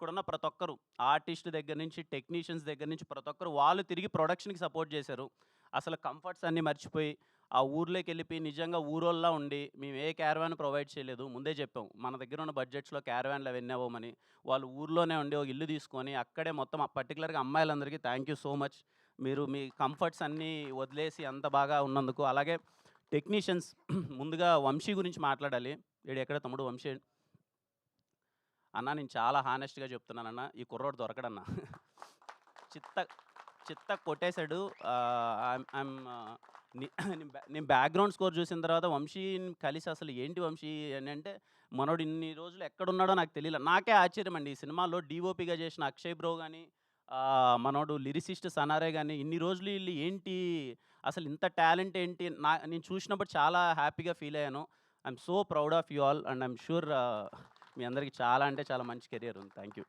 ఇక్కడున్న ప్రతి ఒక్కరు ఆర్టిస్ట్ దగ్గర నుంచి, టెక్నీషియన్స్ దగ్గర నుంచి ప్రతి ఒక్కరు వాళ్ళు తిరిగి ప్రొడక్షన్‌కి సపోర్ట్ చేశారు. అసలు కంఫర్ట్స్ అన్నీ మర్చిపోయి, ఆ ఊర్లోకెళ్ళిపోయి నిజంగా ఊరోల్లా ఉండి, మేము ఏ క్యారవాన్ ప్రొవైడ్ చేయలేదు. ముందే చెప్పాం. మన దగ్గర ఉన్న బడ్జెట్స్‌లో క్యారవాన్‌లు అవన్నీ అవ్వమని. వాళ్ళు ఊర్లోనే ఉండి ఒక ఇల్లు తీసుకొని, అక్కడే మొత్తం పర్టిక్యులర్‌గా అమ్మాయిలందరికీ థాంక్ యూ సో మచ్. మీరు మీ కంఫర్ట్స్ అన్నీ వదిలేసి అంత బాగా ఉన్నందుకు. అలాగే టెక్నీషియన్స్ ముందుగా వంశీ గురించి మాట్లాడాలి. ఈడెక్కడ తమ్ముడు వంశీ? అన్నా నేను చాలా హానెస్ట్‌గా చెప్తున్నానన్నా. ఈ కుర్రోడు దొరకడన్నా. చిత్త చిత్తగ కొట్టేసాడు. ఐయామ్ నేను బ్యాక్‌గ్రౌండ్ స్కోర్ చూసిన తర్వాత వంశీని కలిసి అసలు ఏంటి వంశీ అని అంటే, మనోడు ఇన్ని రోజులు ఎక్కడున్నాడో నాకు తెలీల. నాకే ఆశ్చర్యమండి. ఈ సినిమాలో డీఓపీగా చేసిన అక్షయ్ బ్రో గాని, మనోడు లిరిసిస్ట్ సనారే గాని, ఇన్ని రోజులు ఈళ్ళు ఏంటి అసలు ఇంత టాలెంట్ ఏంటి? నేను చూసినప్పుడు చాలా హ్యాపీగా ఫీల్ అయ్యాను. I'm so proud of you all and I'm sure మీ అందరికి చాలా అంటే చాలా మంచి కెరియర్ ఉంది. Thank you.